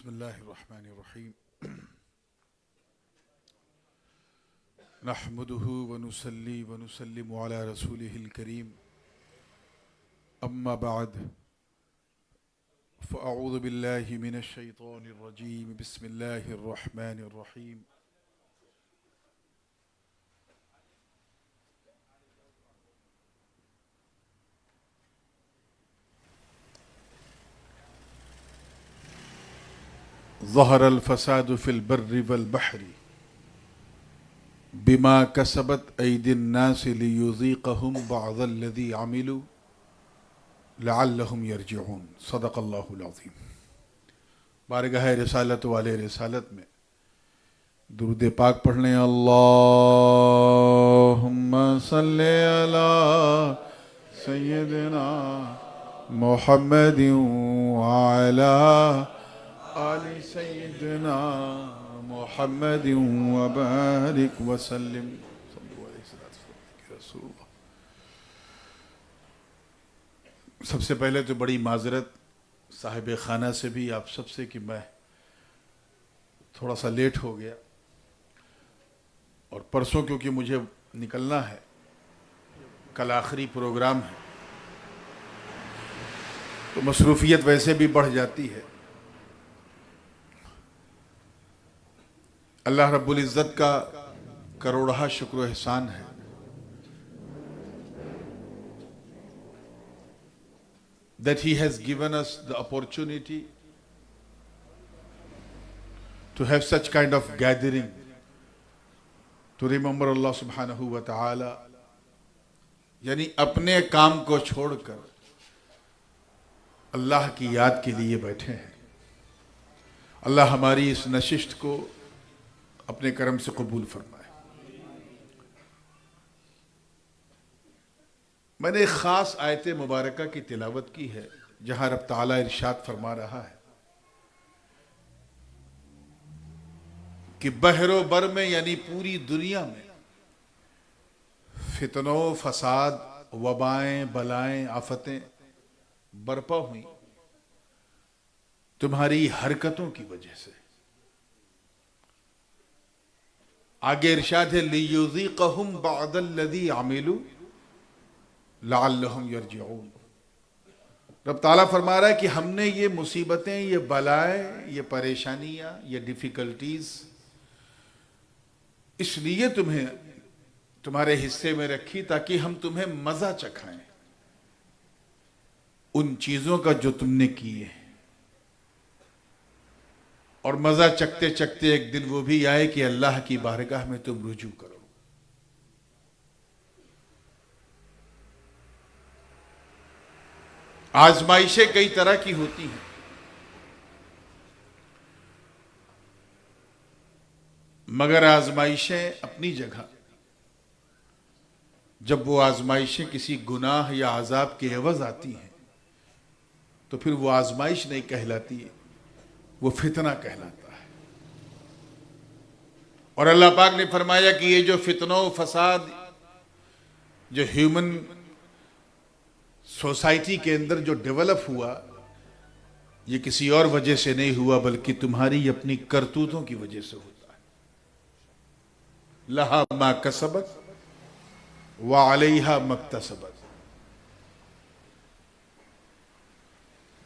बिस्मिल्लाहिर्रहमानिर्रहीम नहमदुहु व नुसल्ली व नुसल्लिमु अला रसूलिहिल करीम अम्मा बाद फ़अऊज़ु बिल्लाहि मिनश शैतानिर रजीम बिस्मिल्लाहिर्रहमानिर्रहीम ज़हरल फ़सादु फ़िल बर्रि वल बहरी बिमा कसबत ऐदिन नास लियुज़ीक़हुम बअज़ल्लज़ी अमिलू लअल्लहुम यरजिऊन सदक़ल्लाहुल अज़ीम। बारगाह रिसालत वाले रिसालत में दुरूद पाक पढ़ने अल्लाहुम्मा सल्लि अला सय्यिदिना मुहम्मदिन व अला आलि सय्यिदिना मुहम्मदिन व बारिक व सल्लिम सल्लल्लाहु अलैहि वसल्लम। सबसे पहले तो बड़ी माजरत साहिब खाना से भी आप सबसे कि मैं थोड़ा सा लेट हो गया और परसों क्योंकि मुझे निकलना है, कल आखिरी प्रोग्राम है तो मसरूफियत वैसे भी बढ़ जाती है। अल्लाह रब्बुल इज़्ज़त का करोड़हा शुक्र एहसान है that he has given us the opportunity to have such kind of gathering to remember Allah subhanahu wa ta'ala, यानी अपने काम को छोड़कर अल्लाह की याद के लिए बैठे हैं। अल्लाह हमारी इस नशिस्त को अपने करम से कबूल फरमाए। मैंने एक ख़ास आयत मुबारका की तिलावत की है जहाँ रब ताला इरशाद फरमा रहा है कि बहरो बर में यानी पूरी दुनिया में फितनों, फसाद, वबाएं, बलाएं, आफतें बरपा हुई तुम्हारी हरकतों की वजह से। आगे इरशाद है लियुज़ीक़हुम बअदल्लज़ी अमिलू लअल्लहुम यरजिऊन। रब ताला फरमा रहा है कि हमने ये मुसीबतें, ये बलाएं, ये परेशानियां, ये डिफिकल्टीज इसलिए तुम्हें तुम्हारे हिस्से में रखी ताकि हम तुम्हें मजा चखाएं उन चीजों का जो तुमने किए हैं, और मजा चखते चखते एक दिन वो भी आए कि अल्लाह की बारगाह में तुम रुजू करो। आजमाइशें कई तरह की होती हैं, मगर आजमाइशें अपनी जगह, जब वो आजमाइशें किसी गुनाह या अजाब के एवज आती हैं तो फिर वो आजमाइश नहीं कहलाती है, वो फितना कहलाता है। और अल्लाह पाक ने फरमाया कि ये जो फितनों फसाद जो ह्यूमन सोसाइटी के अंदर जो डेवलप हुआ, ये किसी और वजह से नहीं हुआ बल्कि तुम्हारी अपनी करतूतों की वजह से होता है। लहा मा कसबत व अलैहा मक्तसबत,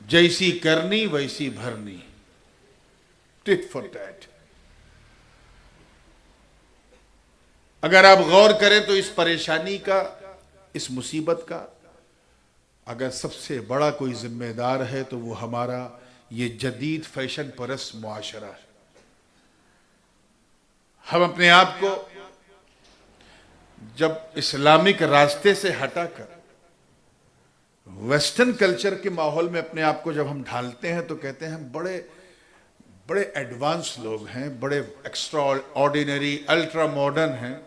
जैसी करनी वैसी भरनी, टिट फॉर टैट। अगर आप गौर करें तो इस परेशानी का, इस मुसीबत का अगर सबसे बड़ा कोई जिम्मेदार है तो वो हमारा ये जदीद फैशन परस्त मुआशरा है। हम अपने आप को जब इस्लामिक रास्ते से हटाकर वेस्टर्न कल्चर के माहौल में अपने आप को जब हम ढालते हैं तो कहते हैं हम बड़े बड़े एडवांस लोग हैं, बड़े एक्स्ट्रा ऑर्डिनरी, अल्ट्रा मॉडर्न हैं।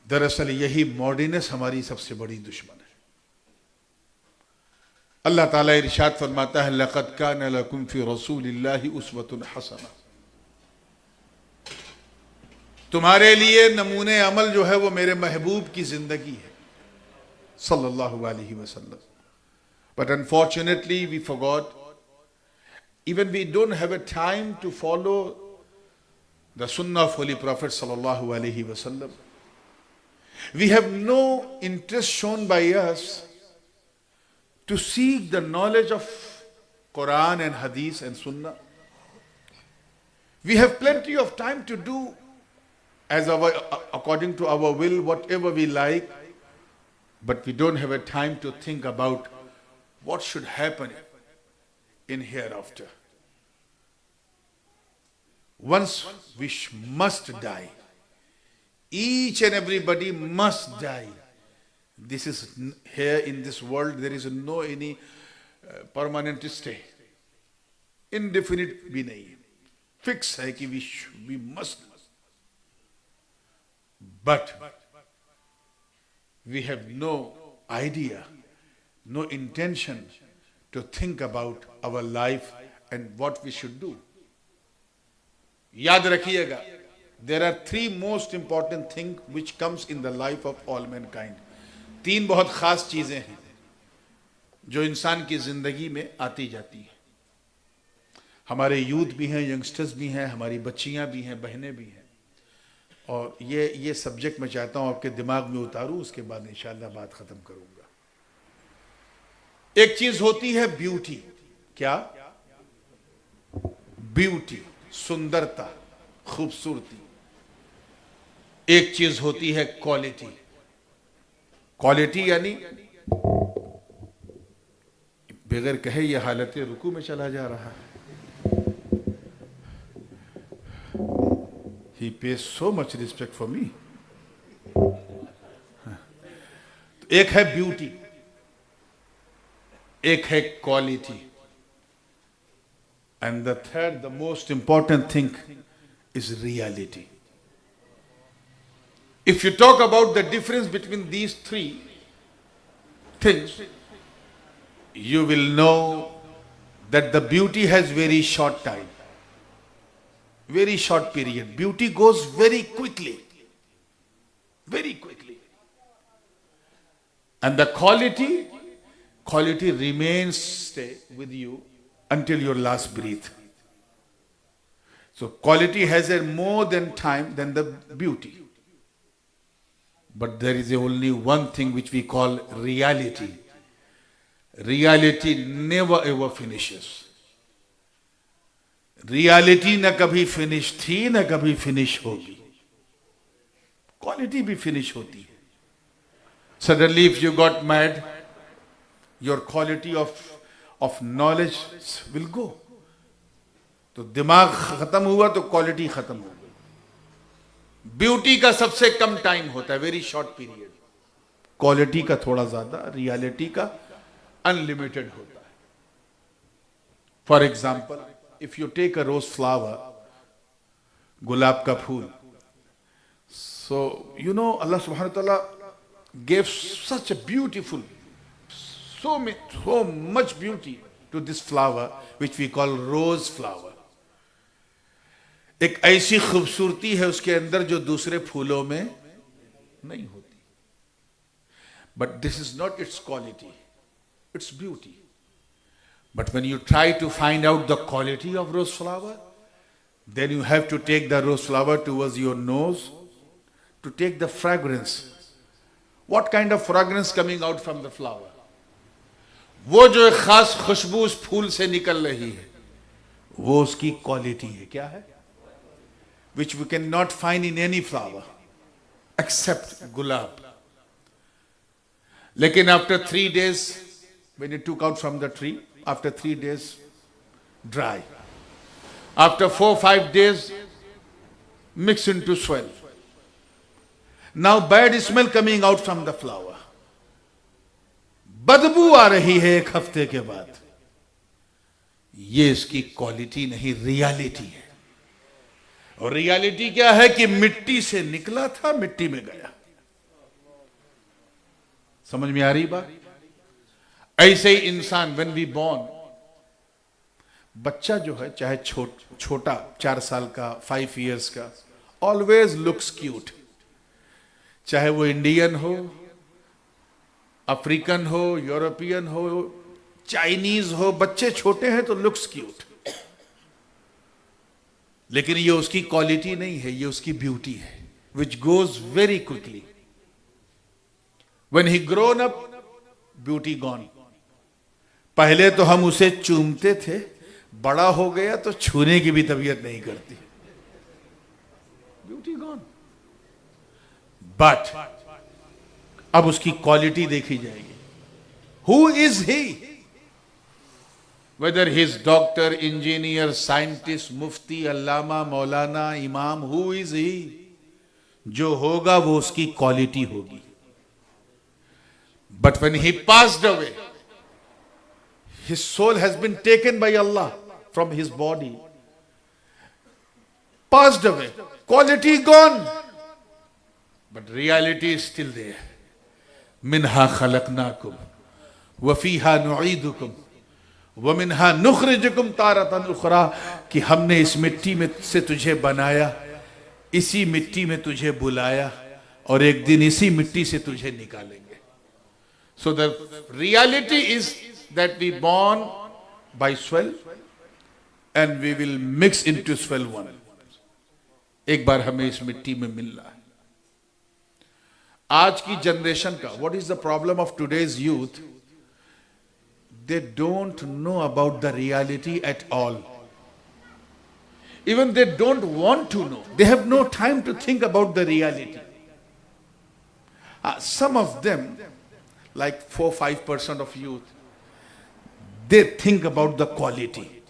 दरअसल यही मॉडर्नेस हमारी सबसे बड़ी दुश्मन है। अल्लाह ताला इरशाद फरमाता है लक़द कान लकुम फ़ी रसूलिल्लाहि उस्वतुन हसना, तुम्हारे लिए नमूने अमल जो है वो मेरे महबूब की जिंदगी है सल्लल्लाहु अलैहि वसल्लम। But unfortunately we forgot Even we don't have a time to follow the Sunnah of Holy Prophet sallallahu alaihi wasallam. We have no interest shown by us to seek the knowledge of Quran and Hadith and Sunnah. We have plenty of time to do according to our will, whatever we like, but we don't have a time to think about what should happen in hereafter. Once we must die. Each and everybody must die. This is here in this world, there is no any permanent stay. Indefinite भी नहीं है. Fix है कि we must. But we have no idea, no intention to think about our life and what we should do. याद रखिएगा, there are three most important things which comes in the life of all mankind. तीन बहुत खास चीजें हैं जो इंसान की जिंदगी में आती जाती हैं. हमारे यूथ भी हैं, यंगस्टर्स भी हैं, हमारी बच्चियां भी हैं, बहनें भी हैं. और ये सब्जेक्ट मैं चाहता हूं आपके दिमाग में उतारूं, उसके बाद इंशाल्लाह बात खत्म करूंगा. एक चीज होती है ब्यूटी. क्या? ब्यूटी, सुंदरता, खूबसूरती. एक चीज होती है क्वालिटी. क्वालिटी यानी बगैर कहे ये हालत रुकू में चला जा रहा है. He pays so much respect for me. एक है ब्यूटी, एक है quality, and the third, the most important thing is reality. If you talk about the difference between these three things, you will know that the beauty has very short time, very short period. Beauty goes very quickly, very quickly. And the quality remains stay with you until your last breath. So quality has a more than time than the beauty. But there is only one thing which we call reality. Reality never ever finishes. Reality na kabhi finish thi, na kabhi finish hogi. Quality bhi finish hoti hai. Suddenly if you got mad, your quality of knowledge will go. तो दिमाग खत्म हुआ तो quality खत्म हो गई. Beauty का सबसे कम टाइम होता है, वेरी शॉर्ट पीरियड. क्वालिटी का थोड़ा ज्यादा, रियलिटी का अनलिमिटेड होता है. For example, if you take a rose flower, गुलाब का फूल, सो यू नो अल्लाह सुब्हानहू व तआला gave such a beautiful, so much beauty to this flower which we call rose flower. एक ऐसी खूबसूरती है उसके अंदर जो दूसरे फूलों में नहीं होती. But this is not its quality, its beauty. But when you try to find out the quality of rose flower, then you have to take the rose flower towards your nose to take the fragrance. What kind of fragrance coming out from the flower? वो जो एक खास खुशबू उस फूल से निकल रही है, वो उसकी क्वालिटी है. क्या है? Which we cannot find in any flower except gulab. लेकिन after 3 days, when it took out from the tree, after 3 days, dry. After 4-5 days, mix into soil. Now bad smell coming out from the flower. बदबू आ रही है एक हफ्ते के बाद. ये इसकी क्वालिटी नहीं, रियलिटी है. और रियलिटी क्या है कि मिट्टी से निकला था, मिट्टी में गया. समझ में आ रही बात? ऐसे ही इंसान, व्हेन वी बॉर्न, बच्चा जो है, चाहे छोटा 4 साल का, 5 years का, ऑलवेज लुक्स क्यूट. चाहे वो इंडियन हो, अफ्रीकन हो, यूरोपियन हो, चाइनीज हो, बच्चे छोटे हैं तो लुक्स क्यूट. लेकिन ये उसकी क्वालिटी नहीं है, ये उसकी ब्यूटी है, which goes very quickly. When he grown up, beauty gone. पहले तो हम उसे चूमते थे, बड़ा हो गया तो छूने की भी तबीयत नहीं करती, ब्यूटी गॉन। बट अब उसकी क्वालिटी देखी जाएगी। Who is he? Whether he is doctor, engineer, scientist, मुफ्ती, अल्लामा, मौलाना, इमाम, हु इज ही? जो होगा वो उसकी क्वालिटी होगी। But when he passed away, his soul has been taken by Allah from his body, passed away, quality gone, but reality is still there. Minha khalaqnakum wa fiha nu'idukum wa minha nukhrijukum taratan ukhra, कि हमने इस मिट्टी में से तुझे बनाया, इसी मिट्टी में तुझे बुलाया, और एक दिन इसी मिट्टी से तुझे निकालेंगे। So the reality is that we born by swell and we will mix into swell one. एक बार हमें इस मिट्टी में मिलना है। आज की जनरेशन का what is the problem of today's youth? They don't know about the reality at all. Even they don't want to know. They have no time to think about the reality. Some of them, like 4-5% of youth, they think about the quality.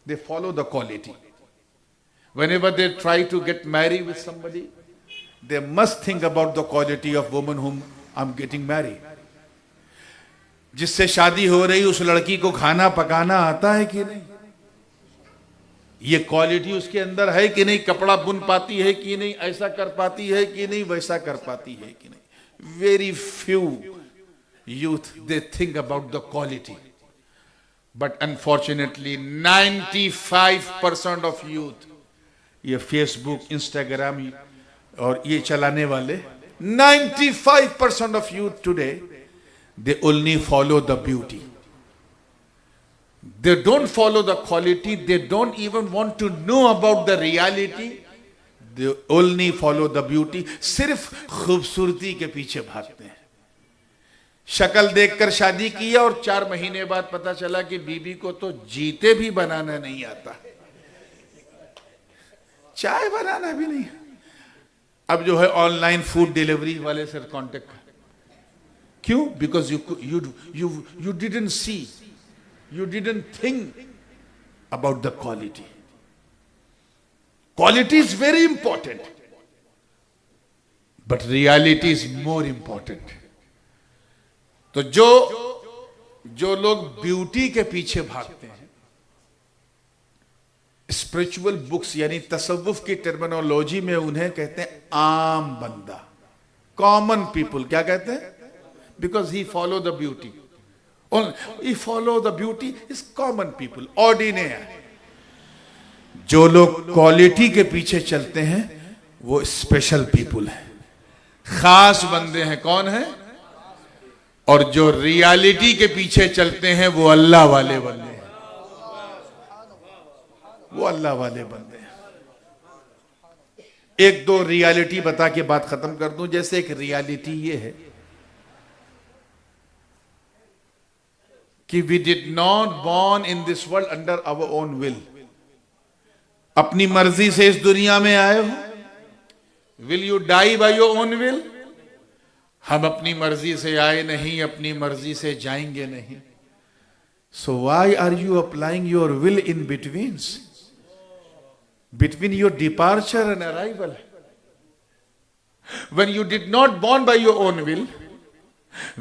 They follow the quality. Whenever they try to get married with somebody, they must think about the quality of woman whom I'm getting married. जिससे शादी हो रही उस लड़की को खाना पकाना आता है कि नहीं, ये क्वालिटी उसके अंदर है कि नहीं, कपड़ा बुन पाती है कि नहीं, ऐसा कर पाती है कि नहीं, वैसा कर पाती है कि नहीं। Very few youth, they think about the quality. But unfortunately 95% of youth, ये फेसबुक, इंस्टाग्राम और ये चलाने वाले 95% of youth today, they only follow the beauty. They don't follow the quality. They don't even want to know about the reality. They only follow the beauty. सिर्फ खूबसूरती के पीछे भागते हैं। शक्ल देखकर शादी किया और 4 महीने बाद पता चला कि बीबी को तो जीते भी बनाना नहीं आता, चाय बनाना भी नहीं। अब जो है ऑनलाइन फूड डिलीवरी वाले से कांटेक्ट कर। क्यों? Because you didn't see, you didn't think about the quality. Quality is very important, but reality is more important. तो जो लोग ब्यूटी के पीछे भागते हैं, स्पिरिचुअल बुक्स यानी तसव्वुफ की टर्मिनोलॉजी में उन्हें कहते हैं आम बंदा, कॉमन पीपल। क्या कहते हैं? Because he follow the beauty. He follow the beauty is common people, ordinary. जो लोग क्वालिटी के पीछे चलते हैं वो स्पेशल पीपल है, खास बंदे हैं। कौन है? और जो रियलिटी के पीछे चलते हैं वो अल्लाह वाले बंदे हैं, वो अल्लाह वाले बंदे हैं। एक दो रियलिटी बता के बात खत्म कर दूं। जैसे एक रियलिटी ये है कि we did not born in this world under our own will. अपनी मर्जी से इस दुनिया में आए हो। Will you die by your own will? हम अपनी मर्जी से आए नहीं, अपनी मर्जी से जाएंगे नहीं। So why are you applying your will in between your departure and arrival? When you did not born by your own will,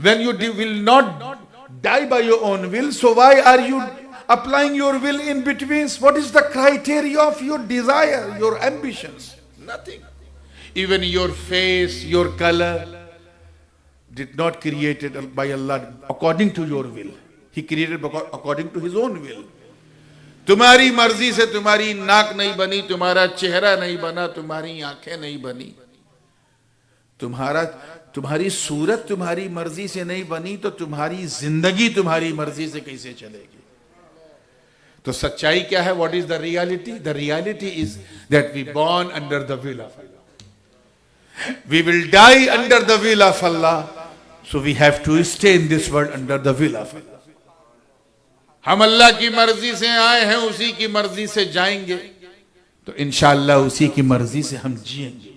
when you will not die by your own will, so why are you applying your will in between? What is the criteria of your desire, your ambitions? Nothing. Even your face, your color did not created by Allah according to your will. He created according to his own will. तुम्हारी मर्जी से तुम्हारी नाक नहीं बनी, तुम्हारा चेहरा नहीं बना, तुम्हारी आंखें नहीं बनी, तुम्हारी सूरत तुम्हारी मर्जी से नहीं बनी, तो तुम्हारी जिंदगी तुम्हारी मर्जी से कैसे चलेगी? तो सच्चाई क्या है? What is the reality? The reality is that we born under the will of Allah, we will die under the will of Allah, so we have to stay in this world under the will of Allah. हम Allah की मर्जी से आए हैं, उसी की मर्जी से जाएंगे, तो इंशाअल्लाह उसी की मर्जी से हम जिएंगे।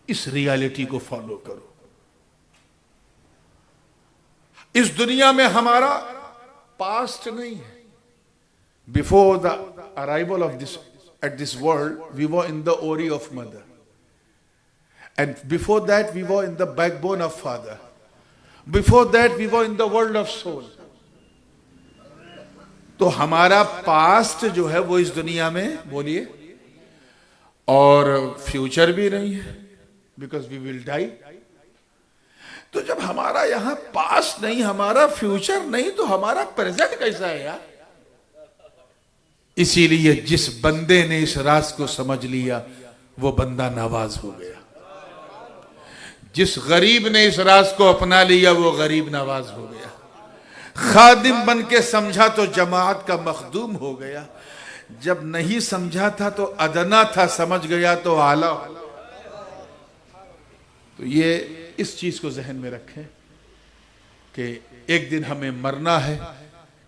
इस रियलिटी को फॉलो करो। इस दुनिया में हमारा पास्ट नहीं है। Before the arrival of this at this world we were in the ovary of mother, and before that we were in the backbone of father, before that we were in the world of soul. तो हमारा past जो है वो इस दुनिया में, बोलिए, और फ्यूचर भी नहीं है, बिकॉज वी विल डाई। तो जब हमारा यहां पास्ट नहीं, हमारा फ्यूचर नहीं, तो हमारा प्रेजेंट कैसा है यार? इसीलिए जिस बंदे ने इस राज को समझ लिया वो बंदा नवाज हो गया। जिस गरीब ने इस राज को अपना लिया वो गरीब नवाज हो गया। खादिम बन के समझा तो जमात का मखदूम हो गया, जब नहीं समझा था तो अदना था, समझ गया तो आला। तो ये इस चीज को जहन में रखें कि एक दिन हमें मरना है।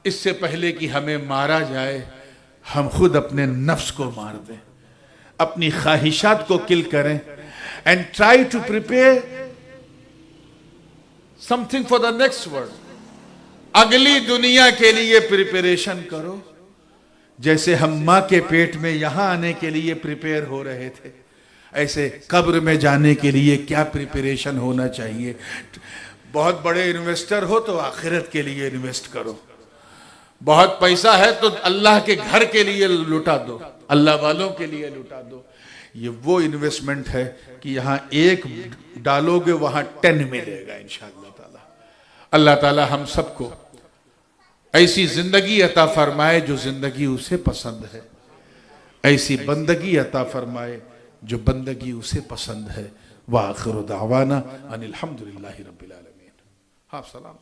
इससे पहले कि हमें मारा जाए, हम खुद अपने नफ्स को मार दें, अपनी ख्वाहिशात को किल करें, and try to prepare something for the next world. अगली दुनिया के लिए प्रिपरेशन करो, जैसे हम मां के पेट में यहां आने के लिए प्रिपेयर हो रहे थे, ऐसे कब्र में जाने के लिए क्या प्रिपरेशन होना चाहिए। बहुत बड़े इन्वेस्टर हो तो आखिरत के लिए इन्वेस्ट करो, बहुत पैसा है तो अल्लाह के घर के लिए लुटा दो, अल्लाह वालों के लिए लुटा दो। ये वो इन्वेस्टमेंट है कि यहां एक डालोगे वहां 10 मिलेगा इंशाअल्लाह ताला। अल्लाह ताला हम सबको ऐसी जिंदगी अता फरमाए जो जिंदगी उसे पसंद है, ऐसी बंदगी अता फरमाए जो बंदगी उसे पसंद है। व आखिर दावाना अनिल हम्दुलिल्लाहि रब्बिल आलमीन। हाँ, सलाम।